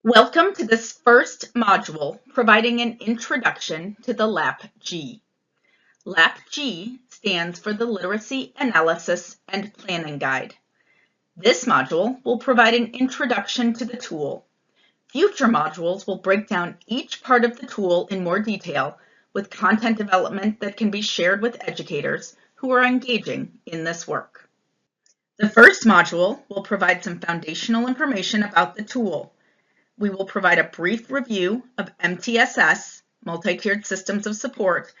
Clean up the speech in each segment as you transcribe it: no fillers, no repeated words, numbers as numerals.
Welcome to this first module providing an introduction to the LAP-G. LAP-G stands for the Literacy Analysis and Planning Guide. This module will provide an introduction to the tool. Future modules will break down each part of the tool in more detail with content development that can be shared with educators who are engaging in this work. The first module will provide some foundational information about the tool. We will provide a brief review of MTSS, Multi-Tiered Systems of Support,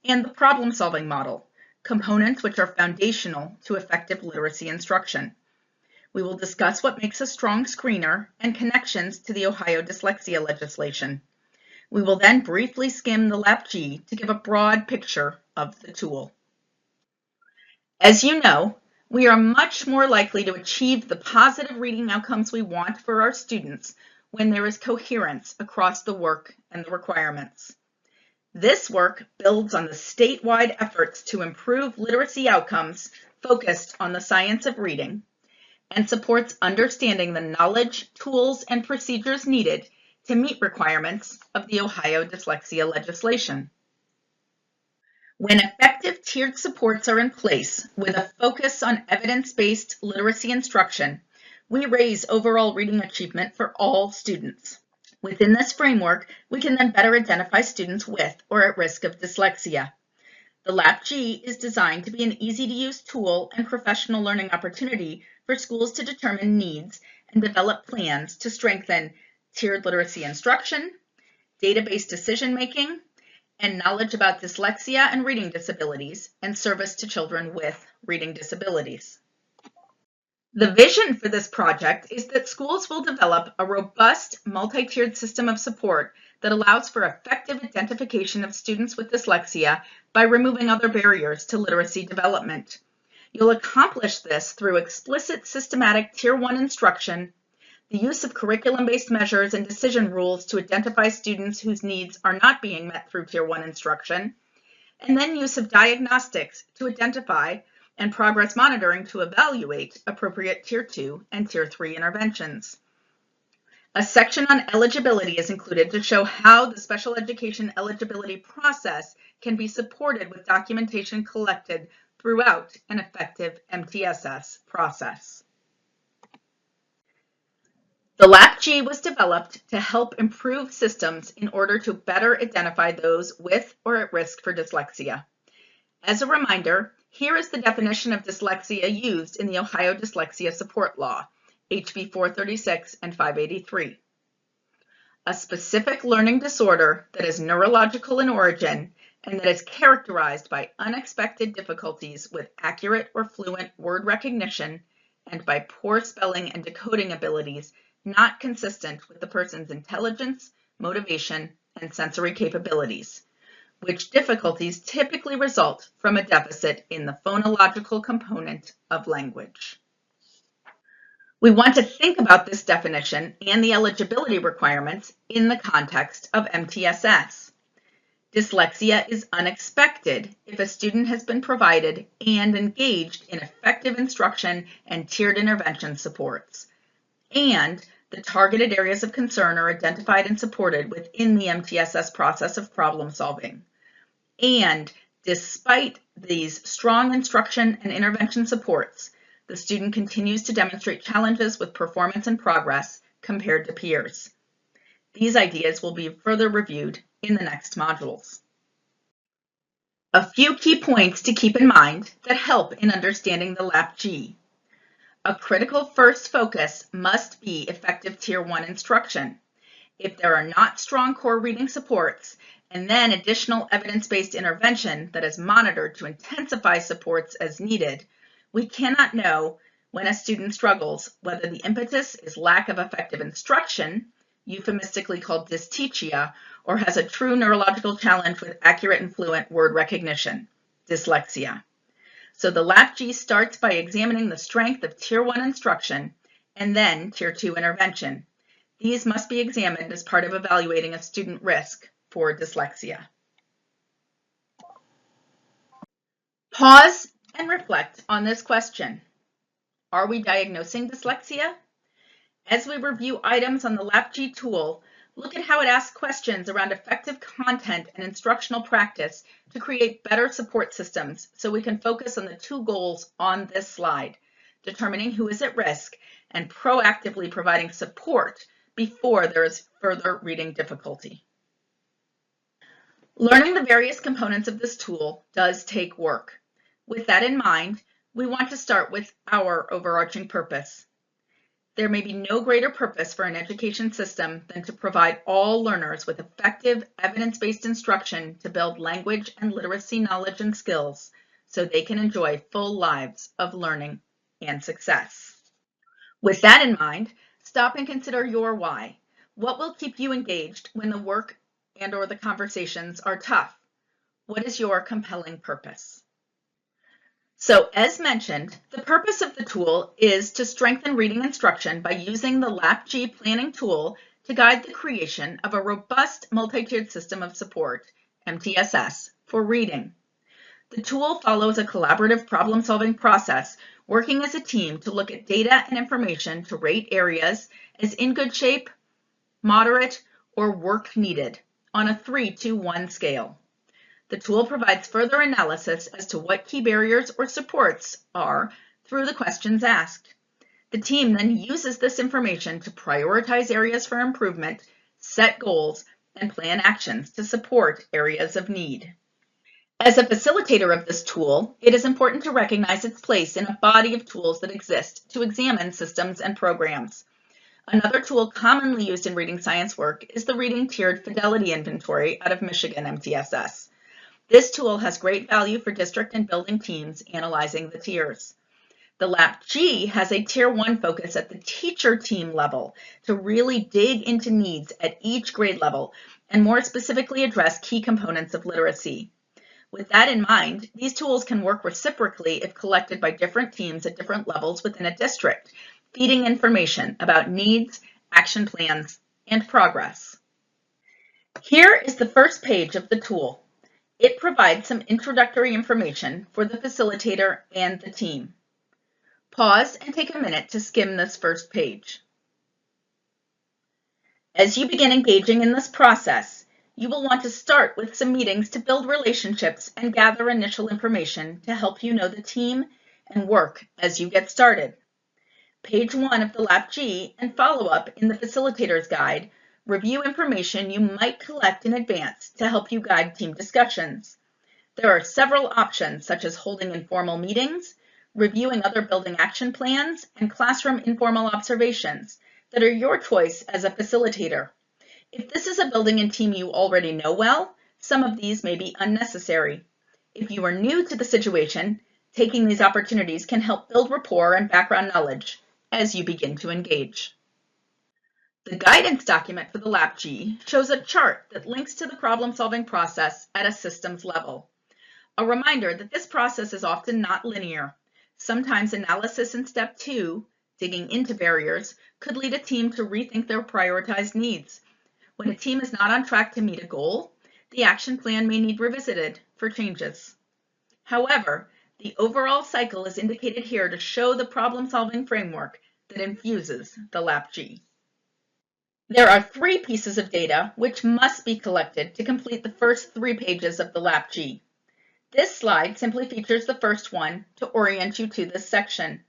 and the problem-solving model, components which are foundational to effective literacy instruction. We will discuss what makes a strong screener and connections to the Ohio dyslexia legislation. We will then briefly skim the LAP-G to give a broad picture of the tool. As you know, we are much more likely to achieve the positive reading outcomes we want for our students when there is coherence across the work and the requirements. This work builds on the statewide efforts to improve literacy outcomes focused on the science of reading and supports understanding the knowledge, tools, and procedures needed to meet requirements of the Ohio dyslexia legislation. When effective tiered supports are in place with a focus on evidence-based literacy instruction, we raise overall reading achievement for all students. Within this framework, we can then better identify students with or at risk of dyslexia. The LAP-G is designed to be an easy-to-use tool and professional learning opportunity for schools to determine needs and develop plans to strengthen tiered literacy instruction, data-based decision-making, and knowledge about dyslexia and reading disabilities and service to children with reading disabilities. The vision for this project is that schools will develop a robust multi-tiered system of support that allows for effective identification of students with dyslexia by removing other barriers to literacy development. You'll accomplish this through explicit systematic Tier 1 instruction, the use of curriculum-based measures and decision rules to identify students whose needs are not being met through Tier 1 instruction, and then use of diagnostics to identify and progress monitoring to evaluate appropriate Tier 2 and Tier 3 interventions. A section on eligibility is included to show how the special education eligibility process can be supported with documentation collected throughout an effective MTSS process. The LAP-G was developed to help improve systems in order to better identify those with or at risk for dyslexia. As a reminder, here is the definition of dyslexia used in the Ohio Dyslexia Support Law, HB 436 and 583. A specific learning disorder that is neurological in origin and that is characterized by unexpected difficulties with accurate or fluent word recognition and by poor spelling and decoding abilities not consistent with the person's intelligence, motivation, and sensory capabilities, which difficulties typically result from a deficit in the phonological component of language. We want to think about this definition and the eligibility requirements in the context of MTSS. Dyslexia is unexpected if a student has been provided and engaged in effective instruction and tiered intervention supports, and the targeted areas of concern are identified and supported within the MTSS process of problem solving. And despite these strong instruction and intervention supports, the student continues to demonstrate challenges with performance and progress compared to peers. These ideas will be further reviewed in the next modules. A few key points to keep in mind that help in understanding the LAP-G. A critical first focus must be effective Tier 1 instruction. If there are not strong core reading supports, and then additional evidence-based intervention that is monitored to intensify supports as needed, we cannot know when a student struggles whether the impetus is lack of effective instruction, euphemistically called dystechia, or has a true neurological challenge with accurate and fluent word recognition, dyslexia. So the LAP-G starts by examining the strength of Tier 1 instruction and then Tier 2 intervention. These must be examined as part of evaluating a student risk for dyslexia. Pause and reflect on this question. Are we diagnosing dyslexia? As we review items on the LAPG tool, look at how it asks questions around effective content and instructional practice to create better support systems so we can focus on the two goals on this slide, determining who is at risk and proactively providing support before there is further reading difficulty. Learning the various components of this tool does take work. With that in mind, we want to start with our overarching purpose. There may be no greater purpose for an education system than to provide all learners with effective, evidence-based instruction to build language and literacy knowledge and skills so they can enjoy full lives of learning and success. With that in mind, stop and consider your why. What will keep you engaged when the work and/or the conversations are tough? What is your compelling purpose? So, as mentioned, the purpose of the tool is to strengthen reading instruction by using the LAPG planning tool to guide the creation of a robust multi-tiered system of support, MTSS, for reading. The tool follows a collaborative problem-solving process, working as a team to look at data and information to rate areas as in good shape, moderate, or work needed on a 3-to-1 scale. The tool provides further analysis as to what key barriers or supports are through the questions asked. The team then uses this information to prioritize areas for improvement, set goals, and plan actions to support areas of need. As a facilitator of this tool, it is important to recognize its place in a body of tools that exist to examine systems and programs. Another tool commonly used in reading science work is the Reading Tiered Fidelity Inventory out of Michigan MTSS. This tool has great value for district and building teams analyzing the tiers. The LAPG has a Tier 1 focus at the teacher team level to really dig into needs at each grade level and more specifically address key components of literacy. With that in mind, these tools can work reciprocally if collected by different teams at different levels within a district, feeding information about needs, action plans, and progress. Here is the first page of the tool. It provides some introductory information for the facilitator and the team. Pause and take a minute to skim this first page. As you begin engaging in this process, you will want to start with some meetings to build relationships and gather initial information to help you know the team and work as you get started. Page 1 of the LAPG and follow-up in the Facilitator's Guide review information you might collect in advance to help you guide team discussions. There are several options such as holding informal meetings, reviewing other building action plans, and classroom informal observations that are your choice as a facilitator. If this is a building and team you already know well, some of these may be unnecessary. If you are new to the situation, taking these opportunities can help build rapport and background knowledge as you begin to engage. The guidance document for the LAPG shows a chart that links to the problem-solving process at a systems level. A reminder that this process is often not linear. Sometimes analysis in step 2, digging into barriers, could lead a team to rethink their prioritized needs. When a team is not on track to meet a goal, the action plan may need revisited for changes. However, the overall cycle is indicated here to show the problem-solving framework that infuses the LAPG. There are 3 pieces of data which must be collected to complete the first 3 pages of the LAPG. This slide simply features the first one to orient you to this section.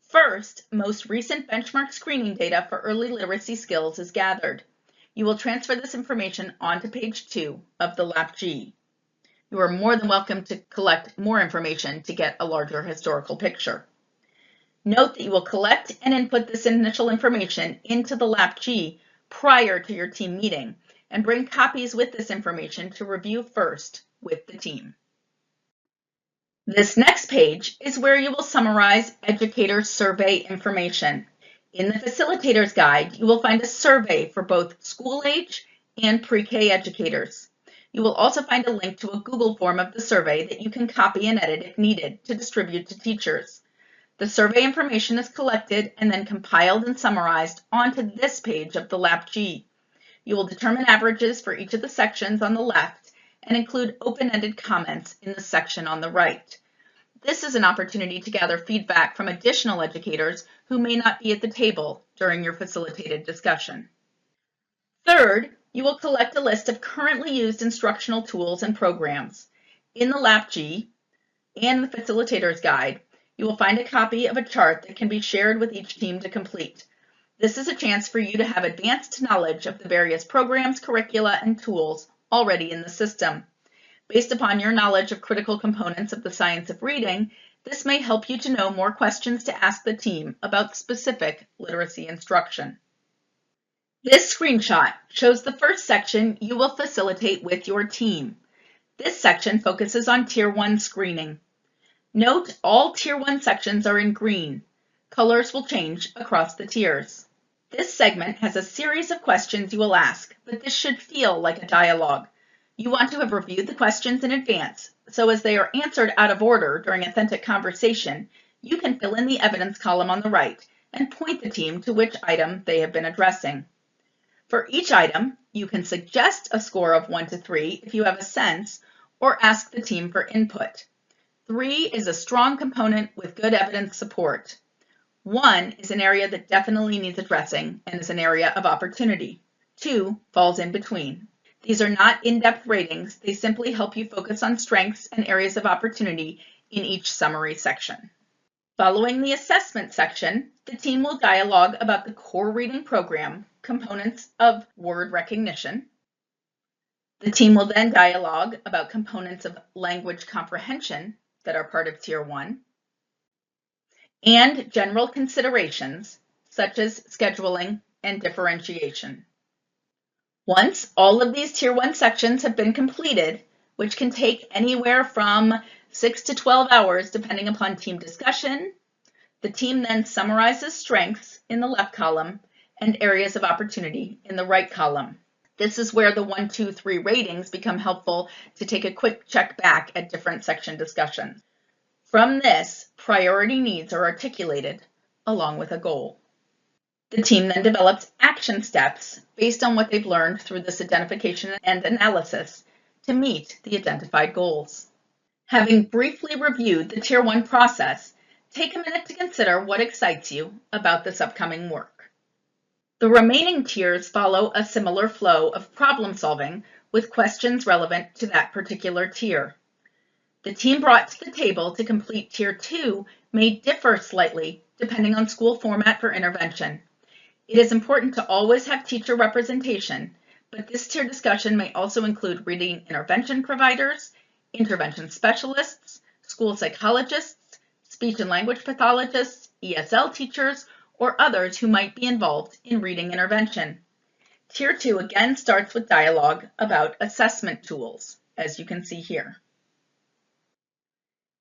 First, most recent benchmark screening data for early literacy skills is gathered. You will transfer this information onto page 2 of the LAPG. You are more than welcome to collect more information to get a larger historical picture. Note that you will collect and input this initial information into the LAPG prior to your team meeting and bring copies with this information to review first with the team. This next page is where you will summarize educator survey information. In the Facilitator's Guide, you will find a survey for both school-age and pre-K educators. You will also find a link to a Google form of the survey that you can copy and edit if needed to distribute to teachers. The survey information is collected and then compiled and summarized onto this page of the LAPG. You will determine averages for each of the sections on the left and include open-ended comments in the section on the right. This is an opportunity to gather feedback from additional educators who may not be at the table during your facilitated discussion. Third, you will collect a list of currently used instructional tools and programs. In the LAPG and the Facilitator's Guide, you will find a copy of a chart that can be shared with each team to complete. This is a chance for you to have advanced knowledge of the various programs, curricula, and tools already in the system. Based upon your knowledge of critical components of the science of reading, this may help you to know more questions to ask the team about specific literacy instruction. This screenshot shows the first section you will facilitate with your team. This section focuses on Tier 1 screening. Note all Tier 1 sections are in green. Colors will change across the tiers. This segment has a series of questions you will ask, but this should feel like a dialogue. You want to have reviewed the questions in advance, so as they are answered out of order during authentic conversation, you can fill in the evidence column on the right and point the team to which item they have been addressing. For each item, you can suggest a score of 1 to 3 if you have a sense, or ask the team for input. 3 is a strong component with good evidence support. 1 is an area that definitely needs addressing and is an area of opportunity. 2 falls in between. These are not in-depth ratings. They simply help you focus on strengths and areas of opportunity in each summary section. Following the assessment section, the team will dialogue about the core reading program, components of word recognition. The team will then dialogue about components of language comprehension that are part of Tier 1, and general considerations such as scheduling and differentiation. Once all of these Tier 1 sections have been completed, which can take anywhere from 6 to 12 hours depending upon team discussion, the team then summarizes strengths in the left column and areas of opportunity in the right column. This is where the 1, 2, 3 ratings become helpful to take a quick check back at different section discussions. From this, priority needs are articulated along with a goal. The team then develops action steps based on what they've learned through this identification and analysis to meet the identified goals. Having briefly reviewed the Tier 1 process, take a minute to consider what excites you about this upcoming work. The remaining tiers follow a similar flow of problem solving with questions relevant to that particular tier. The team brought to the table to complete Tier 2 may differ slightly depending on school format for intervention. It is important to always have teacher representation, but this tier discussion may also include reading intervention providers, intervention specialists, school psychologists, speech and language pathologists, ESL teachers, or others who might be involved in reading intervention. Tier 2 again starts with dialogue about assessment tools, as you can see here.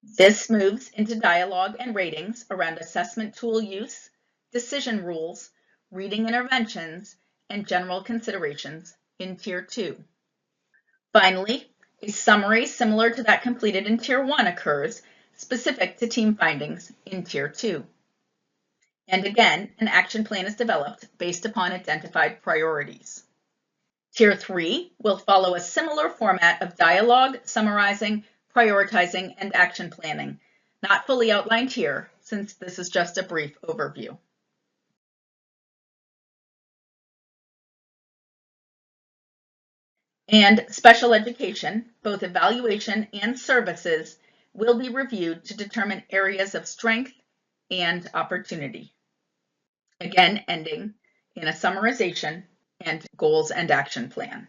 This moves into dialogue and ratings around assessment tool use, decision rules, reading interventions, and general considerations in Tier 2. Finally, a summary similar to that completed in Tier 1 occurs, specific to team findings in Tier 2. And again, an action plan is developed based upon identified priorities. Tier 3 will follow a similar format of dialogue, summarizing, prioritizing, and action planning, not fully outlined here, since this is just a brief overview. And special education, both evaluation and services, will be reviewed to determine areas of strength and opportunity. Again, ending in a summarization and goals and action plan.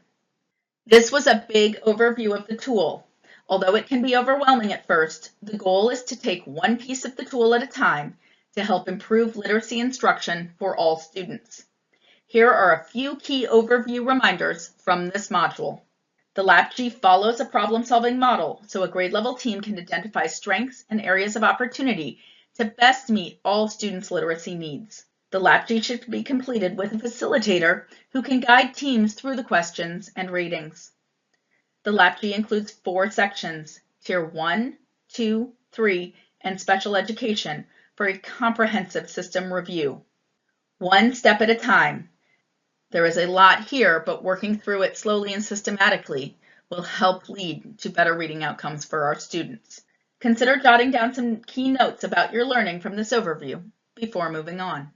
This was a big overview of the tool. Although it can be overwhelming at first, the goal is to take one piece of the tool at a time to help improve literacy instruction for all students. Here are a few key overview reminders from this module. The LAPG follows a problem-solving model, so a grade level team can identify strengths and areas of opportunity to best meet all students' literacy needs. The LAPG should be completed with a facilitator who can guide teams through the questions and ratings. The LAPG includes 4 sections, Tier 1, 2, 3, and Special Education for a comprehensive system review. One step at a time. There is a lot here, but working through it slowly and systematically will help lead to better reading outcomes for our students. Consider jotting down some key notes about your learning from this overview before moving on.